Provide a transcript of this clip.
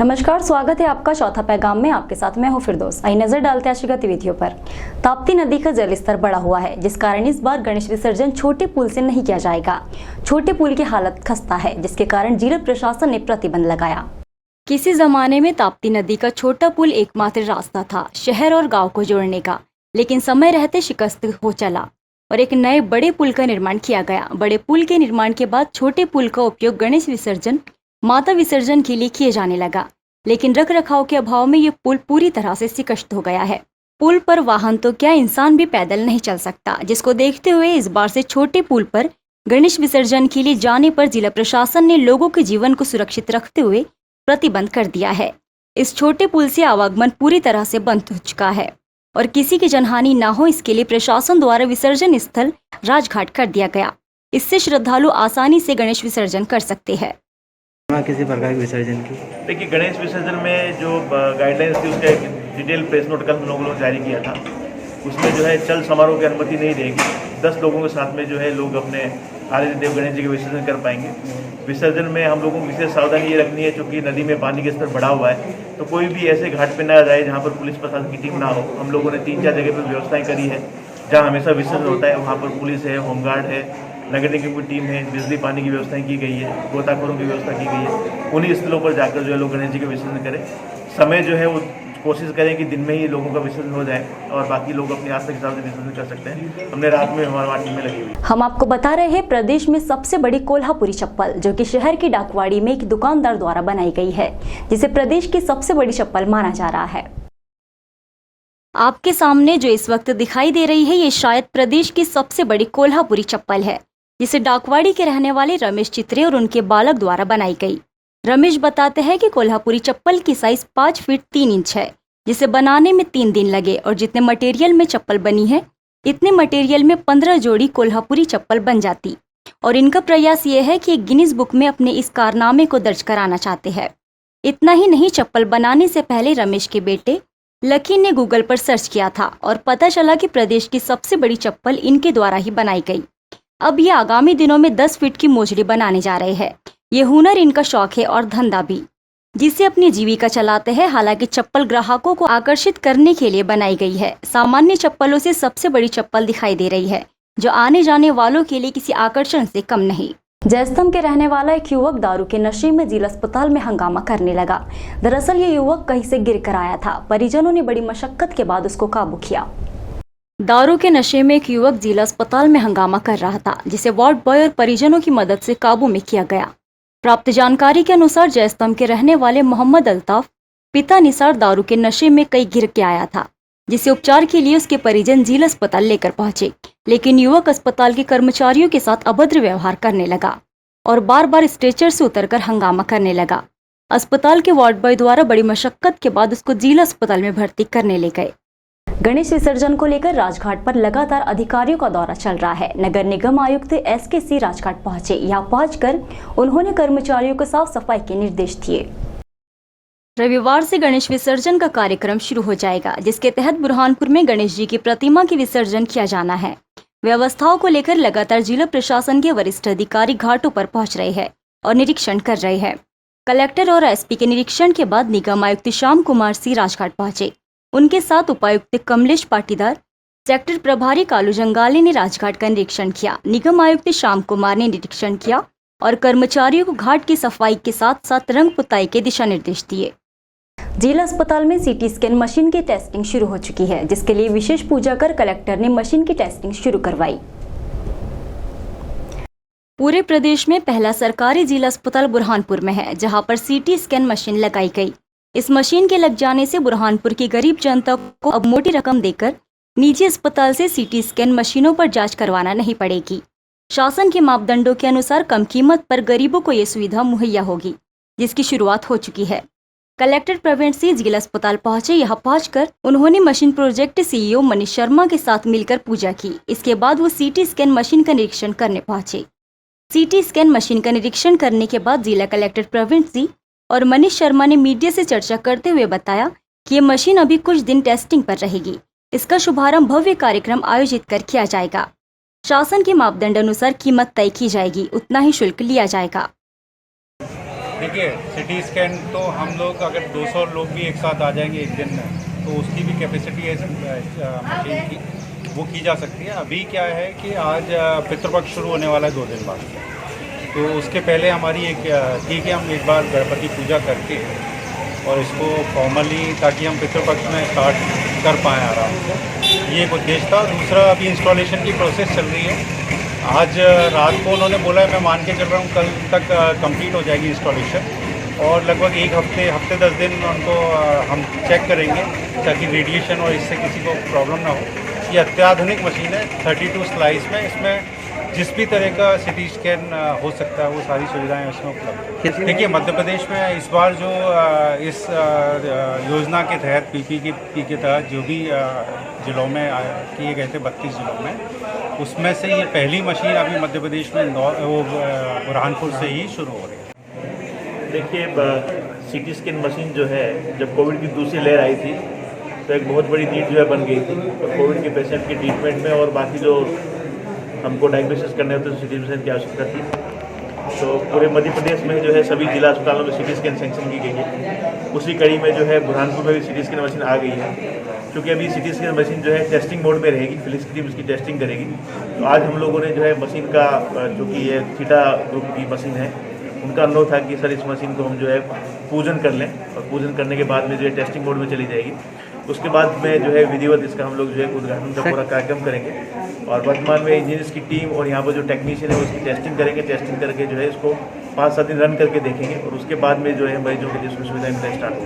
नमस्कार, स्वागत है आपका चौथा पैगाम में। आपके साथ मैं हूं फिरदौस। आई नजर डालते हैं आज की गतिविधियों पर। ताप्ती नदी का जलस्तर बढ़ा हुआ है, जिस कारण इस बार गणेश विसर्जन छोटे पुल से नहीं किया जाएगा। छोटे पुल की हालत खस्ता है, जिसके कारण जिला प्रशासन ने प्रतिबंध लगाया। किसी जमाने में ताप्ती नदी का छोटा पुल एकमात्र रास्ता था शहर और गाँव को जोड़ने का, लेकिन समय रहते शिकस्त हो चला और एक नए बड़े पुल का निर्माण किया गया। बड़े पुल के निर्माण के बाद छोटे पुल का उपयोग गणेश विसर्जन, माता विसर्जन के लिए किए जाने लगा, लेकिन रख रखाव के अभाव में ये पुल पूरी तरह से शिकस्त हो गया है। पुल पर वाहन तो क्या, इंसान भी पैदल नहीं चल सकता, जिसको देखते हुए इस बार से छोटे पुल पर गणेश विसर्जन के लिए जाने पर जिला प्रशासन ने लोगों के जीवन को सुरक्षित रखते हुए प्रतिबंध कर दिया है। इस छोटे पुल से आवागमन पूरी तरह से बंद हो चुका है और किसी की जनहानि ना हो, इसके लिए प्रशासन द्वारा विसर्जन स्थल राजघाट कर दिया गया। इससे श्रद्धालु आसानी से गणेश विसर्जन कर सकते हैं। किसी प्रकार के विसर्जन की देखिए, गणेश विसर्जन में जो गाइडलाइंस थी उसका एक डिटेल प्रेस नोट कल हम लोगों ने जारी किया था। उसमें जो है चल समारोह की अनुमति नहीं रहेगी। 10 लोगों के साथ में जो है लोग अपने आराध्य देव गणेश जी के विसर्जन कर पाएंगे। विसर्जन में हम लोगों को विशेष सावधानी ये रखनी है, क्योंकि नदी में पानी का स्तर बढ़ा हुआ है, तो कोई भी ऐसे घाट पर ना जाए जहाँ पर पुलिस प्रशासन की टीम ना हो। हम लोगों ने 3-4 जगह पर व्यवस्थाएँ करी है जहाँ हमेशा विसर्जन होता है, वहाँ पर पुलिस है, होमगार्ड है, नगर निगम की टीम है, बिजली पानी की व्यवस्थाएं की गई है, गोताखोरों की व्यवस्था की गई है। उन्हीं स्थलों पर जाकर जो है लोग गणेश जी का विसर्जन करें। समय जो है वो कोशिश करें कि दिन में ही लोगों का विसर्जन हो जाए और बाकी लोग अपनी आस्था के हिसाब से विसर्जन कर सकते हैं। हमने रात में हमारी टीम में लगी हुई। हम आपको बता रहे हैं, प्रदेश में सबसे बड़ी कोल्हापुरी चप्पल, जो कि शहर की डाकवाड़ी में एक दुकानदार द्वारा बनाई गई है, जिसे प्रदेश की सबसे बड़ी चप्पल माना जा रहा है। आपके सामने जो इस वक्त दिखाई दे रही है, ये शायद प्रदेश की सबसे बड़ी कोल्हापुरी चप्पल है, जिसे डाकवाड़ी के रहने वाले रमेश चित्रे और उनके बालक द्वारा बनाई गई। रमेश बताते हैं कि कोल्हापुरी चप्पल की साइज 5 फीट 3 इंच है, जिसे बनाने में 3 दिन लगे और जितने मटेरियल में चप्पल बनी है, इतने मटेरियल में 15 जोड़ी कोल्हापुरी चप्पल बन जाती। और इनका प्रयास ये है कि एक गिनीज बुक में अपने इस कारनामे को दर्ज कराना चाहते हैं। इतना ही नहीं, चप्पल बनाने से पहले रमेश के बेटे लकी ने गूगल पर सर्च किया था और पता चला कि प्रदेश की सबसे बड़ी चप्पल इनके द्वारा ही बनाई गई। अब ये आगामी दिनों में 10 फीट की मोजड़ी बनाने जा रहे हैं। ये हुनर इनका शौक है और धंधा भी, जिससे अपनी जीविका चलाते हैं। हालांकि चप्पल ग्राहकों को आकर्षित करने के लिए बनाई गई है। सामान्य चप्पलों से सबसे बड़ी चप्पल दिखाई दे रही है, जो आने जाने वालों के लिए किसी आकर्षण से कम नहीं। जयस्तंभ के रहने वाला एक युवक दारू के नशे में जिला अस्पताल में हंगामा करने लगा। दरअसल ये युवक कहीं से गिर कर आया था। परिजनों ने बड़ी मशक्कत के बाद उसको काबू किया। दारू के नशे में एक युवक जिला अस्पताल में हंगामा कर रहा था, जिसे वार्ड बॉय और परिजनों की मदद से काबू में किया गया। प्राप्त जानकारी के अनुसार जयस्तंभ के रहने वाले मोहम्मद अल्ताफ पिता निसार दारू के नशे में कई गिर के आया था, जिसे उपचार के लिए उसके परिजन जिला अस्पताल लेकर पहुंचे, लेकिन युवक अस्पताल के कर्मचारियों के साथ अभद्र व्यवहार करने लगा और बार बार स्ट्रेचर से उतरकर हंगामा करने लगा। अस्पताल के वार्ड बॉय द्वारा बड़ी मशक्कत के बाद उसको जिला अस्पताल में भर्ती करने ले गए। गणेश विसर्जन को लेकर राजघाट पर लगातार अधिकारियों का दौरा चल रहा है। नगर निगम आयुक्त SKC राजघाट पहुंचे। यहां पहुंचकर उन्होंने कर्मचारियों को साफ सफाई के निर्देश दिए। रविवार से गणेश विसर्जन का कार्यक्रम शुरू हो जाएगा, जिसके तहत बुरहानपुर में गणेश जी की प्रतिमा की विसर्जन किया जाना है। व्यवस्थाओं को लेकर लगातार जिला प्रशासन के वरिष्ठ अधिकारी घाटों पर पहुंच रहे हैं और निरीक्षण कर रहे हैं। कलेक्टर और SP के निरीक्षण के बाद निगम आयुक्त श्याम कुमार सिंह राजघाट पहुंचे। उनके साथ उपायुक्त कमलेश पाटीदार, सेक्टर प्रभारी कालू जंगाले ने राजघाट का निरीक्षण किया। निगम आयुक्त श्याम कुमार ने निरीक्षण किया और कर्मचारियों को घाट की सफाई के साथ साथ रंग पुताई के दिशा निर्देश दिए। जिला अस्पताल में CT स्कैन मशीन की टेस्टिंग शुरू हो चुकी है, जिसके लिए विशेष पूजा कर कलेक्टर ने मशीन की टेस्टिंग शुरू करवाई। पूरे प्रदेश में पहला सरकारी जिला अस्पताल बुरहानपुर में है, जहां पर CT स्कैन मशीन लगाई गई। इस मशीन के लग जाने से बुरहानपुर की गरीब जनता को अब मोटी रकम देकर निजी अस्पताल से CT स्कैन मशीनों पर जांच करवाना नहीं पड़ेगी। शासन के मापदंडों के अनुसार कम कीमत पर गरीबों को ये सुविधा मुहैया होगी, जिसकी शुरुआत हो चुकी है। कलेक्टर प्रवीण सिंह जिला अस्पताल पहुंचे। यहाँ पहुंचकर उन्होंने machine project CEO Manish Sharma के साथ मिलकर पूजा की। इसके बाद वो CT स्कैन मशीन का निरीक्षण करने पहुंचे। CT स्कैन मशीन का निरीक्षण करने के बाद जिला कलेक्टर प्रवीण सिंह और मनीष शर्मा ने मीडिया से चर्चा करते हुए बताया कि ये मशीन अभी कुछ दिन टेस्टिंग पर रहेगी। इसका शुभारंभ भव्य कार्यक्रम आयोजित कर किया जाएगा। शासन के मापदंड अनुसार कीमत तय की जाएगी, उतना ही शुल्क लिया जाएगा। देखिए सिटी स्कैन तो हम लोग अगर 200 लोग भी एक साथ आ जाएंगे एक दिन में, तो उसकी भी कैपेसिटी है मशीन की, वो की जा सकती है। अभी क्या है कि आज पितृपक्ष शुरू होने वाला है 2 दिन बाद, तो उसके पहले हमारी एक थी कि हम एक बार गणपति पूजा करके और इसको फॉर्मली, ताकि हम पितृपक्ष में स्टार्ट कर पाएँ आराम से, ये एक उद्देश्य था। दूसरा, अभी इंस्टॉलेशन की प्रोसेस चल रही है। आज रात को उन्होंने बोला है, मैं मान के चल रहा हूँ कल तक कंप्लीट हो जाएगी इंस्टॉलेशन, और लगभग एक हफ्ते 10 दिन उनको हम चेक करेंगे ताकि रेडिएशन और इससे किसी को प्रॉब्लम ना हो। ये अत्याधुनिक मशीन है, 32 स्लाइस में, इसमें जिस भी तरह का सिटी स्कैन हो सकता है वो सारी सुविधाएं उसमें उपलब्ध हैं। देखिए मध्य प्रदेश में इस बार जो इस योजना के तहत PPP के तहत जो भी जिलों में किए गए थे 32 जिलों में, उसमें से ये पहली मशीन अभी मध्य प्रदेश में बुरहानपुर से ही शुरू हो रही है। देखिए सिटी स्कैन मशीन जो है, जब कोविड की दूसरी लहर आई थी तो एक बहुत बड़ी नीड जो है बन गई थी। तो कोविड के पेशेंट के ट्रीटमेंट में और बाकी जो हमको डायग्नोसिस करने होते सिटी स्कैन की आवश्यकता थी। तो पूरे मध्य प्रदेश में जो है सभी जिला अस्पतालों में सिटी स्कैन सेंक्शन की गई है। उसी कड़ी में जो है बुरहानपुर में भी सिटी स्कैन मशीन आ गई है। क्योंकि अभी सिटी स्कैन मशीन जो है टेस्टिंग मोड में रहेगी, फिलिप्स की टीम उसकी टेस्टिंग करेगी। तो आज हम लोगों ने जो है मशीन का, जो कि ये थीटा ग्रुप की मशीन है, उनका अनुरोध था कि सर इस मशीन को हम जो है पूजन कर लें, और पूजन करने के बाद में जो है टेस्टिंग मोड में चली जाएगी। उसके बाद में जो है विधिवत इसका हम लोग जो है उद्घाटन का पूरा कार्यक्रम करेंगे, और वर्तमान में इंजीनियर्स की टीम और यहाँ पर जो टेक्नीशियन है उसकी टेस्टिंग करेंगे। टेस्टिंग करके जो है इसको 5-7 दिन रन करके देखेंगे, और उसके बाद में जो है मरीजों के लिए सुविधा स्टार्ट होगी।